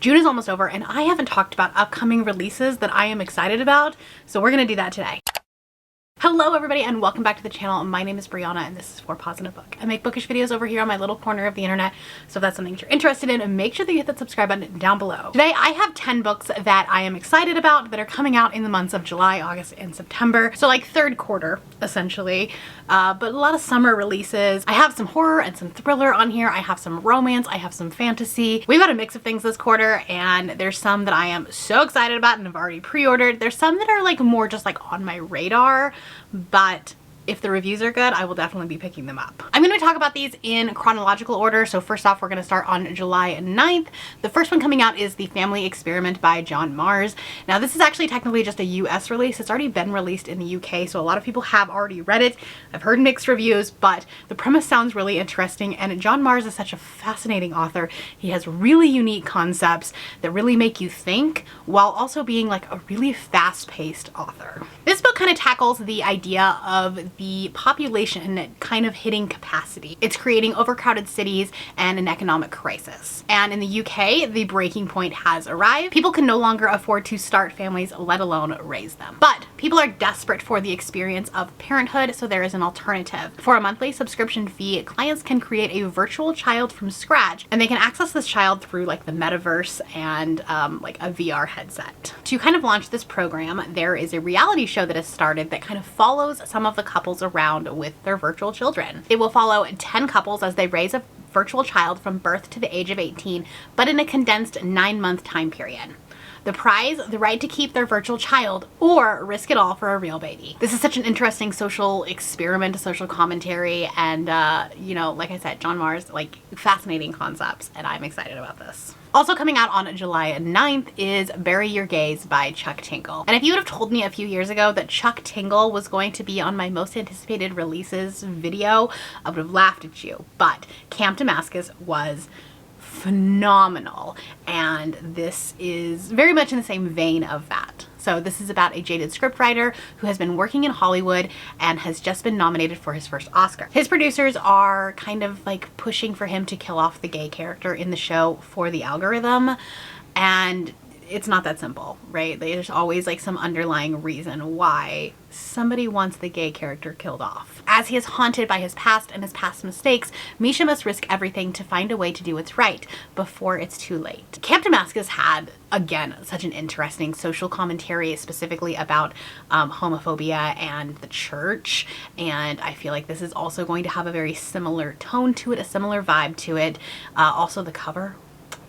June is almost over and I haven't talked about upcoming releases that I am excited about, so we're gonna do that today. Hello everybody and welcome back to the channel. My name is Brianna and this is For Pause in a Book. I make bookish videos over here on my little corner of the internet, so if that's something that you're interested in, make sure that you hit that subscribe button down below. Today I have 10 books that I am excited about that are coming out in the months of July, August, and September. So like third quarter, essentially, but a lot of summer releases. I have some horror and some thriller on here. I have some romance, I have some fantasy. We've got a mix of things this quarter and there's some that I am so excited about and have already pre-ordered. There's some that are like more just like on my radar, but if the reviews are good, I will definitely be picking them up. I'm going to talk about these in chronological order. So first off, we're going to start on July 9th. The first one coming out is The Family Experiment by John Marrs. Now this is actually technically just a US release. It's already been released in the UK, so a lot of people have already read it. I've heard mixed reviews, but the premise sounds really interesting, and John Marrs is such a fascinating author. He has really unique concepts that really make you think while also being like a really fast-paced author. This book kind of tackles the idea of the population kind of hitting capacity. It's creating overcrowded cities and an economic crisis. And in the UK, the breaking point has arrived. People can no longer afford to start families, let alone raise them. But people are desperate for the experience of parenthood, so there is an alternative. For a monthly subscription fee, clients can create a virtual child from scratch, and they can access this child through like the metaverse and like a VR headset. To kind of launch this program, there is a reality show that has started that kind of follows some of the couples around with their virtual children. It will follow 10 couples as they raise a virtual child from birth to the age of 18, but in a condensed 9-month time period. The prize, the right to keep their virtual child or risk it all for a real baby. This is such an interesting social experiment, a social commentary, and you know, like I said, John Marrs, like fascinating concepts, and I'm excited about this. Also coming out on July 9th is Bury Your Gaze by Chuck Tingle. And if you would have told me a few years ago that Chuck Tingle was going to be on my most anticipated releases video, I would have laughed at you. But Camp Damascus was phenomenal, and this is very much in the same vein of that. So this is about a jaded scriptwriter who has been working in Hollywood and has just been nominated for his first Oscar. His producers are kind of like pushing for him to kill off the gay character in the show for the algorithm, and it's not that simple, right? There's always like some underlying reason why somebody wants the gay character killed off. As he is haunted by his past and his past mistakes, Misha must risk everything to find a way to do what's right before it's too late. Camp Damascus had, again, such an interesting social commentary, specifically about homophobia and the church, and I feel like this is also going to have a very similar tone to it, a similar vibe to it. Also the cover,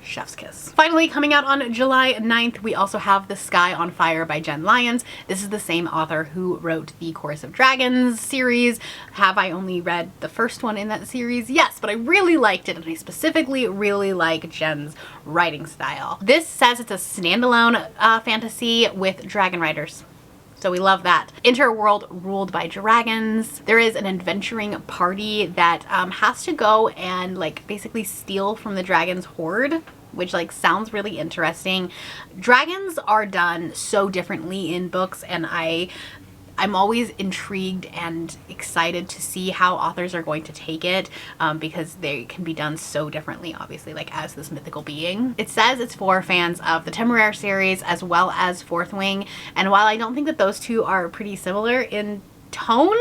chef's kiss. Finally, coming out on July 9th, we also have The Sky on Fire by Jen Lyons. This is the same author who wrote the Chorus of Dragons series. Have I only read the first one in that series? Yes, but I really liked it, and I specifically really like Jen's writing style. This says it's a standalone fantasy with dragon riders. So we love that. Enter a world ruled by dragons. There is an adventuring party that has to go and like basically steal from the dragon's hoard, which like sounds really interesting. Dragons are done so differently in books, and I'm always intrigued and excited to see how authors are going to take it, because they can be done so differently, obviously, like as this mythical being. It says it's for fans of the Temeraire series as well as Fourth Wing, and while I don't think that those two are pretty similar in tone,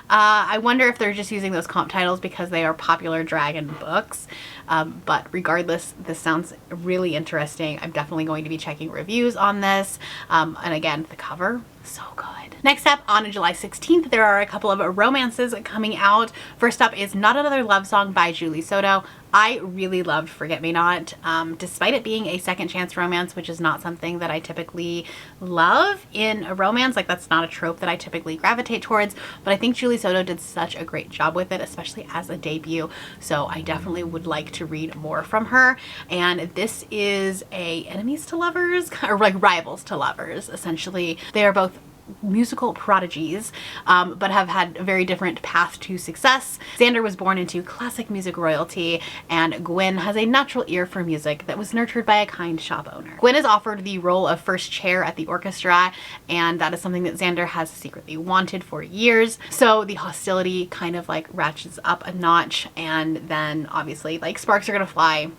I wonder if they're just using those comp titles because they are popular dragon books. But regardless, this sounds really interesting. I'm definitely going to be checking reviews on this. And again, the cover, so good. Next up, on July 16th, there are a couple of romances coming out. First up is Not Another Love Song by Julie Soto. I really loved Forget Me Not, despite it being a second chance romance, which is not something that I typically love in a romance. Like, that's not a trope that I typically gravitate towards, but I think Julie Soto did such a great job with it, especially as a debut. So I definitely would like to read more from her. And this is a enemies to lovers, or like rivals to lovers, essentially. They are both musical prodigies, but have had a very different path to success. Xander was born into classic music royalty, and Gwen has a natural ear for music that was nurtured by a kind shop owner. Gwen is offered the role of first chair at the orchestra, and that is something that Xander has secretly wanted for years. So the hostility kind of like ratchets up a notch, and then obviously like sparks are gonna fly,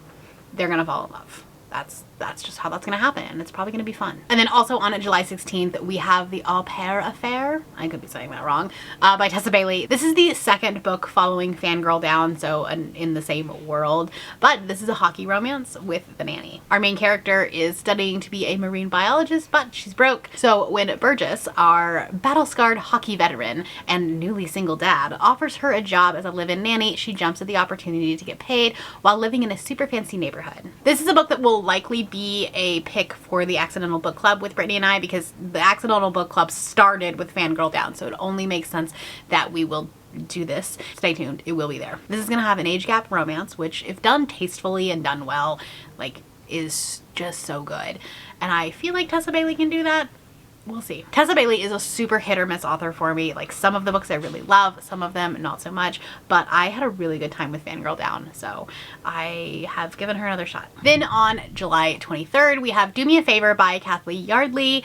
they're gonna fall in love. That's that's just how that's gonna happen, and it's probably gonna be fun. And then also on July 16th, we have The Au Pair Affair, I could be saying that wrong, by Tessa Bailey. This is the second book following Fangirl Down, so in the same world, but this is a hockey romance with the nanny. Our main character is studying to be a marine biologist, but she's broke. So when Burgess, our battle-scarred hockey veteran and newly single dad, offers her a job as a live-in nanny, she jumps at the opportunity to get paid while living in a super fancy neighborhood. This is a book that will likely be a pick for the Accidental Book Club with Brittany and I, because the Accidental Book Club started with Fangirl Down, so it only makes sense that we will do this. Stay tuned, it will be there. This is gonna have an age gap romance, which if done tastefully and done well, like, is just so good. And I feel like Tessa Bailey can do that. We'll see. Tessa Bailey is a super hit or miss author for me. Like, some of the books I really love, some of them not so much, but I had a really good time with Fangirl Down, so I have given her another shot. Then on July 23rd, we have Do Me a Favor by Kathleen Yardley.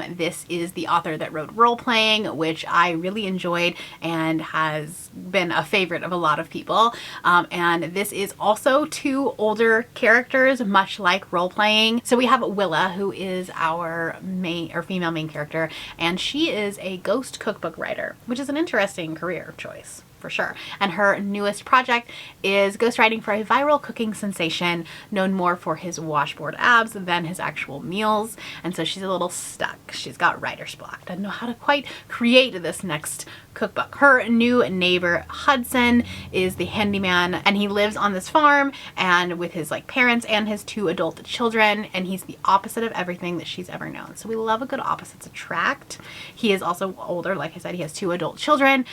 This is the author that wrote Role Playing, which I really enjoyed and has been a favorite of a lot of people. And this is also two older characters, much like Role Playing. So we have Willa, who is our female main character, and she is a ghost cookbook writer, which is an interesting career choice for sure. And her newest project is ghostwriting for a viral cooking sensation known more for his washboard abs than his actual meals. And so she's a little stuck. She's got writer's block. Doesn't know how to quite create this next cookbook. Her new neighbor Hudson is the handyman, and he lives on this farm and with his parents and his two adult children, and he's the opposite of everything that she's ever known. So we love a good opposites attract. He is also older, like I said. He has two adult children.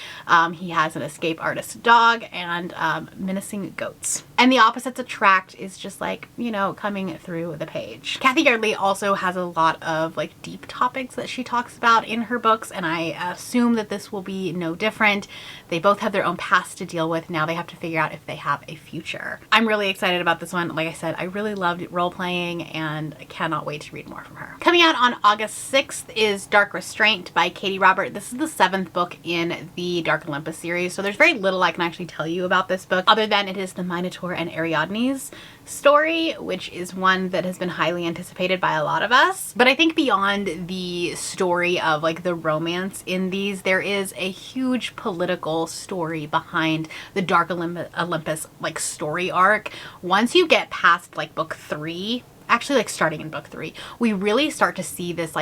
He has an escape artist dog and menacing goats. And the opposites attract is just coming through the page. Kathy Yardley also has a lot of deep topics that she talks about in her books, and I assume that this will be no different. They both have their own past to deal with. Now they have to figure out if they have a future. I'm really excited about this one. Like I said, I really loved Role Playing and I cannot wait to read more from her. Coming out on August 6th is Dark Restraint by Katie Robert. This is the 7th book in the Dark Olympus series, so there's very little I can actually tell you about this book other than it is the Minotaur and Ariadne's story, which is one that has been highly anticipated by a lot of us. But I think beyond the story of the romance in these, there is a huge political story behind the Dark Olympus story arc. Once you get past book 3, actually starting in book 3, we really start to see this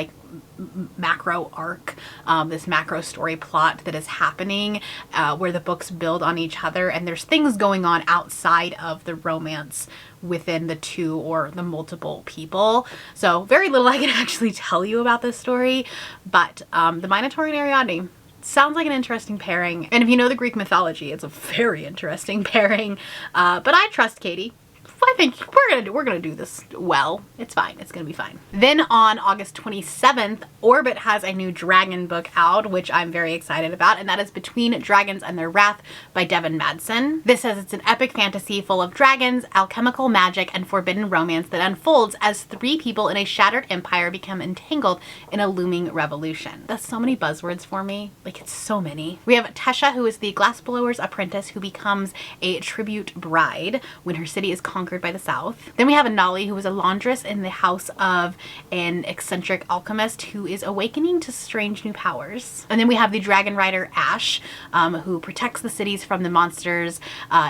macro arc, this macro story plot that is happening where the books build on each other, and there's things going on outside of the romance within the two or the multiple people. So very little I can actually tell you about this story, but the Minotaur and Ariadne sounds like an interesting pairing, and if you know the Greek mythology, it's a very interesting pairing. But I trust Katie. I think we're gonna do this well. It's fine. It's gonna be fine. Then on August 27th, Orbit has a new dragon book out, which I'm very excited about, and that is Between Dragons and Their Wrath by Devin Madsen. This says it's an epic fantasy full of dragons, alchemical magic, and forbidden romance that unfolds as 3 people in a shattered empire become entangled in a looming revolution. That's so many buzzwords for me. It's so many. We have Tesha, who is the glassblower's apprentice who becomes a tribute bride when her city is conquered by the South. Then we have Anali, who is a laundress in the house of an eccentric alchemist who is awakening to strange new powers. And then we have the dragon rider Ash, who protects the cities from the monsters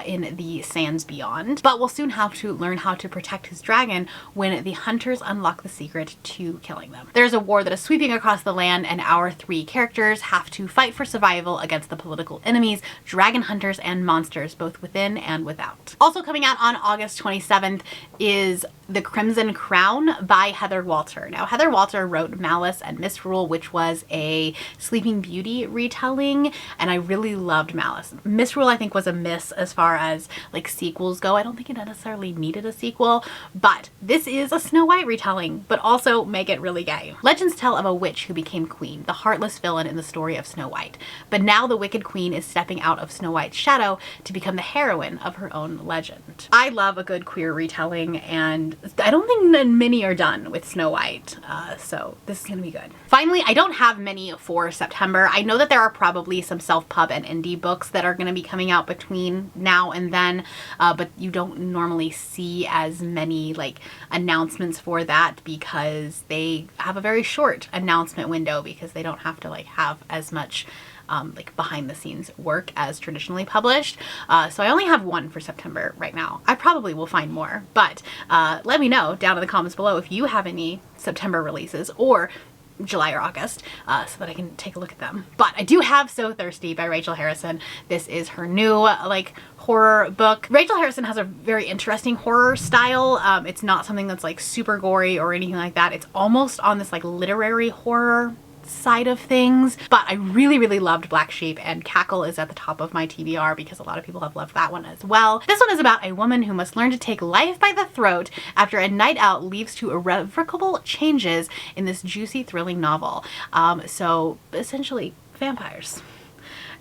in the sands beyond, but will soon have to learn how to protect his dragon when the hunters unlock the secret to killing them. There's a war that is sweeping across the land, and our 3 characters have to fight for survival against the political enemies, dragon hunters, and monsters both within and without. Also coming out on August 27th is The Crimson Crown by Heather Walter. Now, Heather Walter wrote Malice and Misrule, which was a Sleeping Beauty retelling, and I really loved Malice. Misrule, I think, was a miss as far as sequels go. I don't think it necessarily needed a sequel, but this is a Snow White retelling, but also make it really gay. Legends tell of a witch who became queen, the heartless villain in the story of Snow White. But now the wicked queen is stepping out of Snow White's shadow to become the heroine of her own legend. I love a good good queer retelling, and I don't think that many are done with Snow White, so this is gonna be good. Finally, I don't have many for September. I know that there are probably some self-pub and indie books that are gonna be coming out between now and then, but you don't normally see as many like announcements for that because they have a very short announcement window because they don't have to like have as much like behind the scenes work as traditionally published. So I only have one for September right now. I probably will find more, but let me know down in the comments below if you have any September releases or July or August, so that I can take a look at them. But I do have So Thirsty by Rachel Harrison. This is her new like horror book. Rachel Harrison has a very interesting horror style. It's not something that's like super gory or anything like that. It's almost on this like literary horror side of things, but I really loved Black Sheep, and Cackle is at the top of my TBR because a lot of people have loved that one as well. This one is about a woman who must learn to take life by the throat after a night out leads to irrevocable changes in this juicy, thrilling novel. So essentially vampires.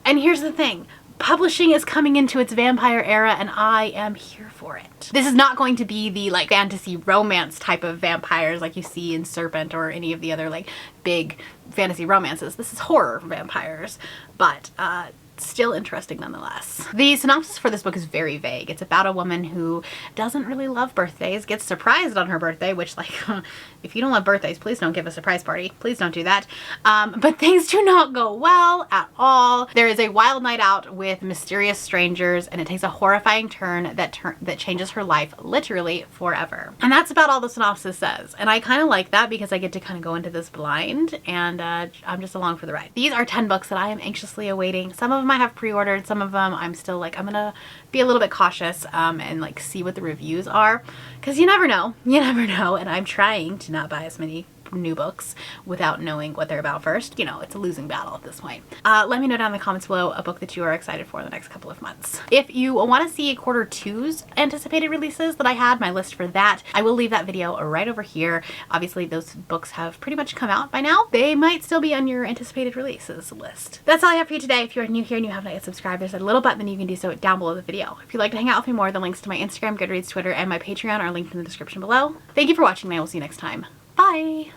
And here's the thing. Publishing is coming into its vampire era, and I am here for it. This is not going to be the like fantasy romance type of vampires like you see in Serpent or any of the other like big fantasy romances. This is horror vampires, but still interesting nonetheless. The synopsis for this book is very vague. It's about a woman who doesn't really love birthdays, gets surprised on her birthday, which like, if you don't love birthdays, please don't give a surprise party. Please don't do that. But things do not go well at all. There is a wild night out with mysterious strangers, and it takes a horrifying turn that changes her life literally forever. And that's about all the synopsis says. And I kind of like that because I get to kind of go into this blind, and I'm just along for the ride. These are 10 books that I am anxiously awaiting. Some of them I have pre-ordered, some of them I'm still like, I'm gonna be a little bit cautious and like see what the reviews are, because you never know, and I'm trying to not buy as many new books without knowing what they're about first. You know, it's a losing battle at this point. Let me know down in the comments below a book that you are excited for in the next couple of months. If you want to see Q2's anticipated releases that I had, my list for that, I will leave that video right over here. Obviously those books have pretty much come out by now. They might still be on your anticipated releases list. That's all I have for you today. If you are new here and you haven't yet subscribed, there's a little button that you can do so down below the video. If you'd like to hang out with me more, the links to my Instagram, Goodreads, Twitter, and my Patreon are linked in the description below. Thank you for watching, and I will see you next time. Bye!